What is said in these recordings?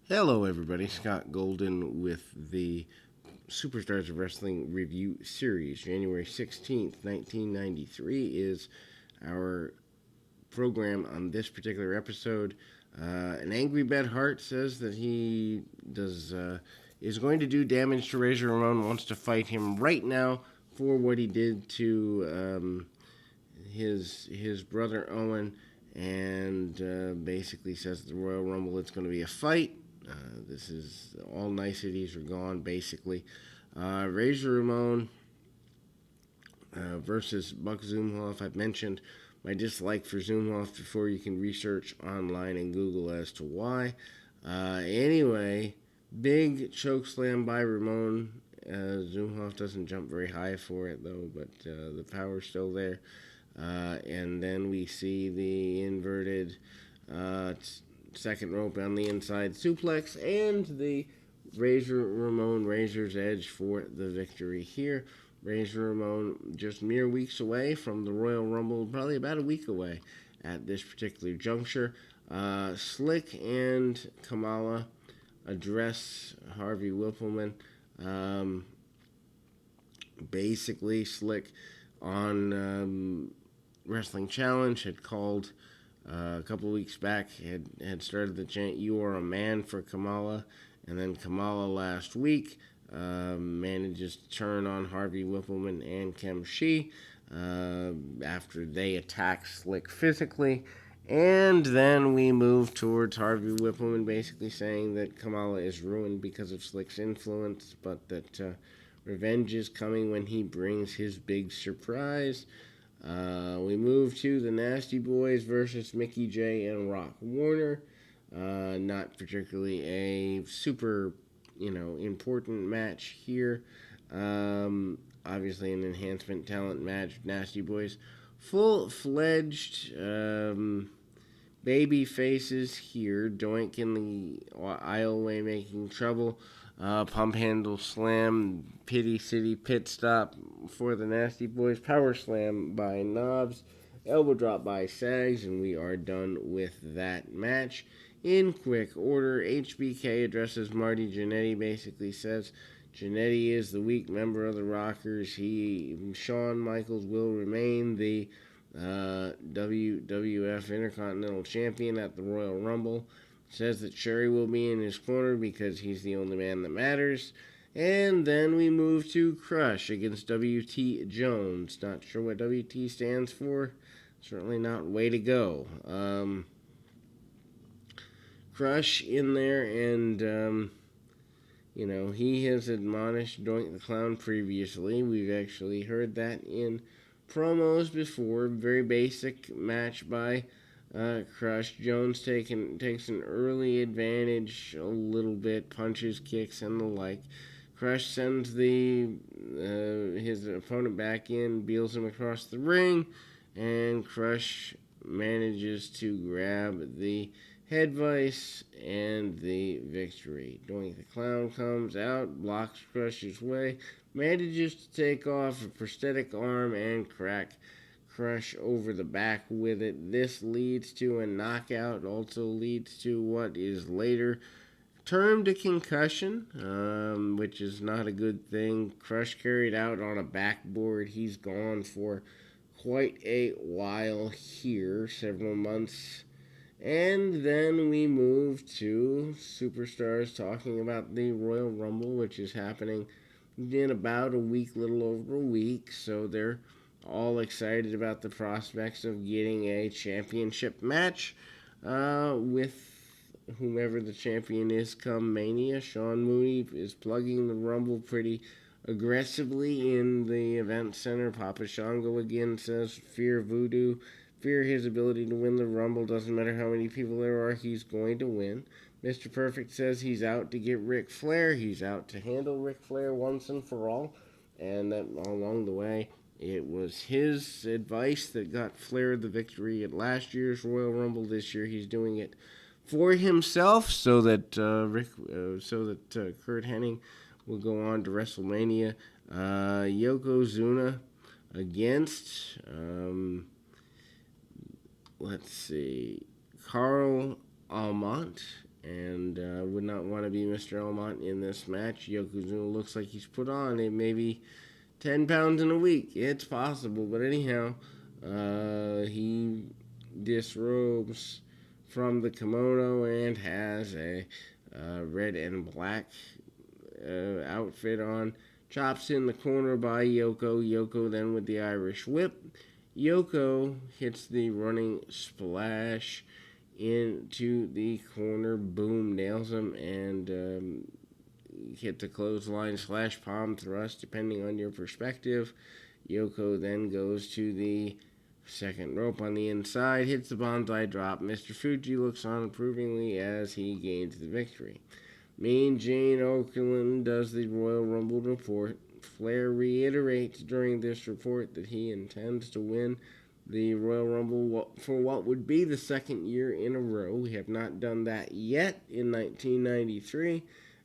Hello, everybody. Scott Golden with the Superstars of Wrestling Review Series. January 16th, 1993 is our program on this particular episode. An angry Bret Hart says that he is going to do damage to Razor Ramon, wants to fight him right now for what he did to his brother Owen, and basically says at the Royal Rumble it's going to be a fight. This is all niceties are gone basically. Razor Ramon versus Buck Zumhofe. I've mentioned my dislike for Zumhofe before. You can research online and Google as to why. Anyway, big choke slam by Ramon. Zumhofe doesn't jump very high for it though, but the power's still there. And then we see the inverted second rope on the inside suplex and the Razor Ramon Razor's Edge for the victory here. Razor Ramon just mere weeks away from the Royal Rumble, probably about a week away at this particular juncture. Slick and Kamala address Harvey Whippleman. Basically, Slick on Wrestling Challenge had called a couple of weeks back, had started the chant, "You are a man" for Kamala. And then Kamala last week manages to turn on Harvey Whippleman and Kim Shee after they attack Slick physically. And then we move towards Harvey Whippleman basically saying that Kamala is ruined because of Slick's influence, but that revenge is coming when he brings his big surprise. We move to the Nasty Boys versus Mickey J and Rock Warner. Not particularly a super, important match here. Obviously, an enhancement talent match. Nasty Boys, full-fledged baby faces here. Doink in the aisleway making trouble. Pump handle slam, Pity City pit stop for the Nasty Boys, power slam by Knobs, elbow drop by Sags, and we are done with that match. In quick order, HBK addresses Marty Jannetty, basically says Jannetty is the weak member of the Rockers. Shawn Michaels will remain the WWF Intercontinental Champion at the Royal Rumble. Says that Sherry will be in his corner because he's the only man that matters. And then we move to Crush against W.T. Jones. Not sure what W.T. stands for. Certainly not Way to Go. Crush in there, and, he has admonished Doink the Clown previously. We've actually heard that in promos before. Very basic match by Crush. Jones takes an early advantage a little bit, punches, kicks, and the like. Crush sends his opponent back in, beals him across the ring, and Crush manages to grab the head vice and the victory. Doink the Clown comes out, blocks Crush's way, manages to take off a prosthetic arm and crack Crush over the back with it. This leads to a knockout, also leads to what is later termed a concussion, which is not a good thing. Crush carried out on a backboard. He's gone for quite a while here, several months. And then we move to Superstars talking about the Royal Rumble, which is happening in about a week, little over a week. So they're all excited about the prospects of getting a championship match with whomever the champion is come Mania. Sean Mooney is plugging the Rumble pretty aggressively in the event center. Papa Shango again says fear Voodoo. Fear his ability to win the Rumble. Doesn't matter how many people there are, he's going to win. Mr. Perfect says he's out to get Ric Flair. He's out to handle Ric Flair once and for all. And that along the way, it was his advice that got Flair the victory at last year's Royal Rumble. This year, he's doing it for himself, so that Kurt Hennig will go on to WrestleMania. Yokozuna against let's see, Carl Almont, and would not want to be Mr. Elmont in this match. Yokozuna looks like he's put on maybe 10 pounds in a week. It's possible, but anyhow, he disrobes from the kimono and has a red and black outfit on. Chops in the corner by Yoko. Yoko then with the Irish whip. Yoko hits the running splash into the corner. Boom, nails him, and hit the clothesline / palm thrust, depending on your perspective. Yoko then goes to the second rope on the inside, hits the bonsai drop. Mr. Fuji looks on approvingly as he gains the victory. Mean Gene Okerlund does the Royal Rumble report. Flair reiterates during this report that he intends to win the Royal Rumble for what would be the second year in a row. We have not done that yet in 1993,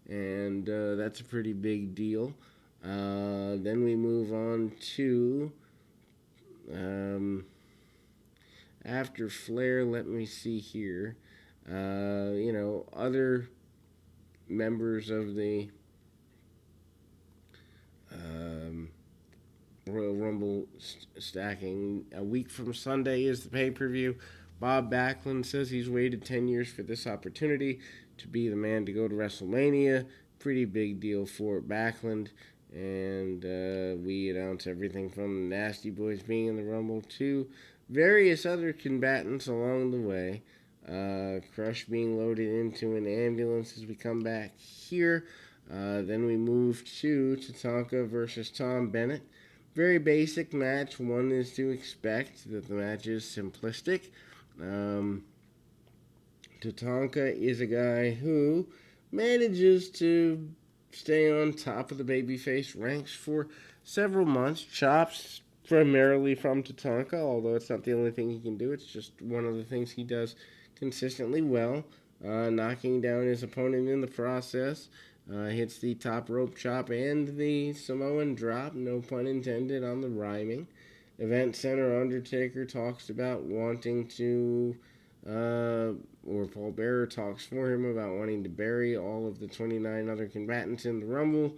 and that's a pretty big deal. Then we move on to, after Flair, let me see here, other members of the Royal Rumble stacking. A week from Sunday is the pay-per-view. Bob Backlund says he's waited 10 years for this opportunity to be the man to go to WrestleMania. Pretty big deal for Backlund. And we announce everything from the Nasty Boys being in the Rumble to various other combatants along the way. Crush being loaded into an ambulance as we come back here. Then we move to Tatanka versus Tom Bennett. Very basic match. One is to expect that the match is simplistic. Tatanka is a guy who manages to stay on top of the babyface ranks for several months. Chops primarily from Tatanka, although it's not the only thing he can do. It's just one of the things he does consistently well. Knocking down his opponent in the process. Hits the top rope chop and the Samoan drop, no pun intended on the rhyming. Event Center Undertaker talks about wanting to, or Paul Bearer talks for him about wanting to bury all of the 29 other combatants in the Rumble.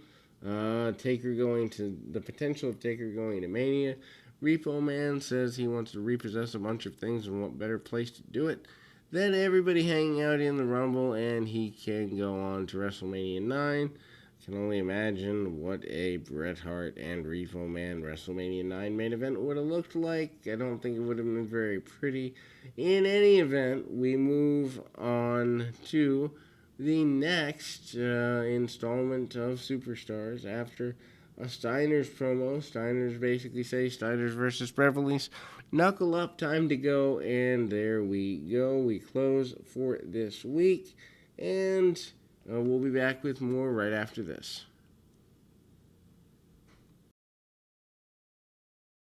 Taker going to, the potential of Taker going to Mania. Repo Man says he wants to repossess a bunch of things, and what better place to do it than everybody hanging out in the Rumble, and he can go on to WrestleMania 9. I can only imagine what a Bret Hart and Repo Man WrestleMania 9 main event would have looked like. I don't think it would have been very pretty. In any event, we move on to the next installment of Superstars after a Steiner's promo. Steiner's basically say Steiner's versus Beverly's. Knuckle up, time to go, and there we go. We close for this week, and we'll be back with more right after this.